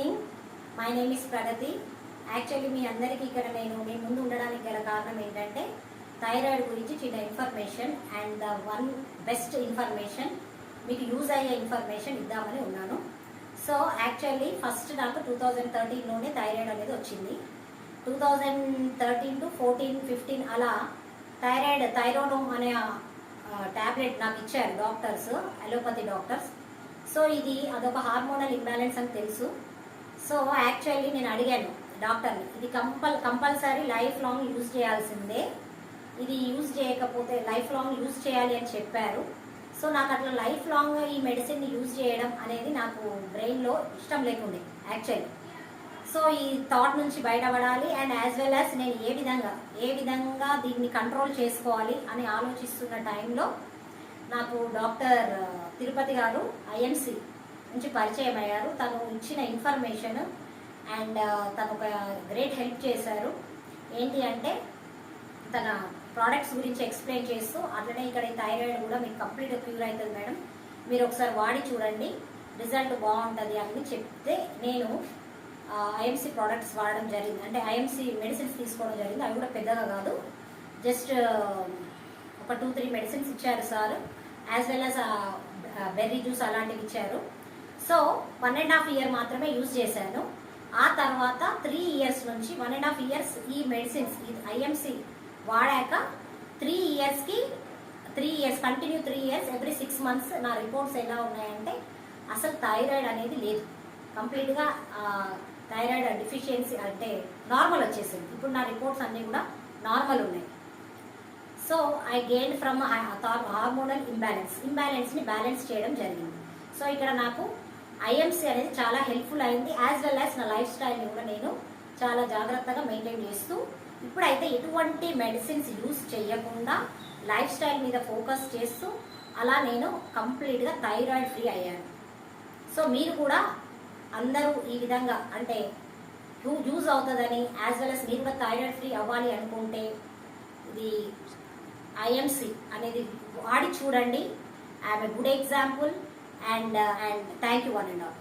Evening. My name is Pragati. Actually మీ అందరికీ ఇక్కడ నేను మీ ముందు ఉండడానికి గల కారణం ఏంటంటే థైరాయిడ్ గురించి చిన్న information and the one best information మీకు యూజ్ అయ్యే ఇన్ఫర్మేషన్ ఇద్దామని ఉన్నాను. సో యాక్చువల్లీ ఫస్ట్ నాకు 2013లోనే థైరాయిడ్ అనేది వచ్చింది. 2013 to 14, 15 అలా థైరోడోమ్ అనే ట్యాబ్లెట్ నాకు ఇచ్చారు డాక్టర్స్, అలోపతి డాక్టర్స్. సో అదొక హార్మోనల్ ఇంబ్యాలెన్స్ అని తెలుసు. సో యాక్చువల్లీ నేను అడిగాను డాక్టర్ని, ఇది కంపల్సరీ లైఫ్ లాంగ్ యూజ్ చేయాల్సిందే, ఇది యూజ్ చేయకపోతే లైఫ్ లాంగ్ యూజ్ చేయాలి అని చెప్పారు. సో నాకు అట్లా లైఫ్ లాంగ్ ఈ మెడిసిన్ని యూజ్ చేయడం అనేది నాకు బ్రెయిన్లో ఇష్టం లేకుండే యాక్చువల్లీ. సో ఈ థాట్ నుంచి బయటపడాలి అండ్ యాజ్ వెల్ యాజ్ నేను ఏ విధంగా దీన్ని కంట్రోల్ చేసుకోవాలి అని ఆలోచిస్తున్న టైంలో నాకు డాక్టర్ తిరుపతి గారు ఐఎంసి నుంచి పరిచయం అయ్యారు. తను ఇచ్చిన ఇన్ఫర్మేషన్ అండ్ తను ఒక గ్రేట్ హెల్ప్ చేశారు. ఏంటి అంటే తన ప్రోడక్ట్స్ గురించి ఎక్స్ప్లెయిన్ చేస్తూ, అట్లనే ఇక్కడ ఈ థైరాయిడ్ కూడా మీకు కంప్లీట్గా క్యూర్ అవుతుంది మేడం, మీరు ఒకసారి వాడి చూడండి, రిజల్ట్ బాగుంటుంది అని చెప్తే నేను ఐఎంసి ప్రోడక్ట్స్ వాడడం జరిగింది. అంటే ఐఎంసి మెడిసిన్స్ తీసుకోవడం జరిగింది. అవి కూడా పెద్దగా కాదు, జస్ట్ ఒక 2-3 మెడిసిన్స్ ఇచ్చారు sir, as well as berry juice అలాంటివి ఇచ్చారు. సో 1.5 year మాత్రమే యూజ్ చేశాను. ఆ తర్వాత 3 years నుంచి 1.5 years ఈ మెడిసిన్స్ ఐఎంసి వాడాక 3 years continue 3 years every 6 months నా రిపోర్ట్స్ ఎలా ఉన్నాయంటే అసలు థైరాయిడ్ అనేది లేదు, కంప్లీట్గా థైరాయిడ్ డిఫిషియన్సీ అంటే నార్మల్ వచ్చేసింది. ఇప్పుడు నా రిపోర్ట్స్ అన్నీ కూడా నార్మల్ ఉన్నాయి. So I gain from hormonal ఇంబ్యాలెన్స్ని బ్యాలెన్స్ చేయడం జరిగింది. సో ఇక్కడ నాకు ఐఎంసి అనేది చాలా హెల్ప్ఫుల్ అయింది. యాజ్ వెల్ యాజ్ నా లైఫ్ స్టైల్ని కూడా నేను చాలా జాగ్రత్తగా మెయింటైన్ చేస్తూ ఇప్పుడైతే ఎటువంటి మెడిసిన్స్ యూజ్ చేయకుండా లైఫ్ స్టైల్ మీద ఫోకస్ చేస్తూ అలా నేను కంప్లీట్గా థైరాయిడ్ ఫ్రీ అయ్యాను. సో మీరు కూడా అందరూ ఈ విధంగా అంటే యూజ్ అవుతుందని, యాజ్ వెల్ యాజ్ మీరు కూడా థైరాయిడ్ ఫ్రీ అవ్వాలి అనుకుంటే ఇది ఐఎంసి అనేది వాడి చూడండి. I'm a good example and thank you one and all.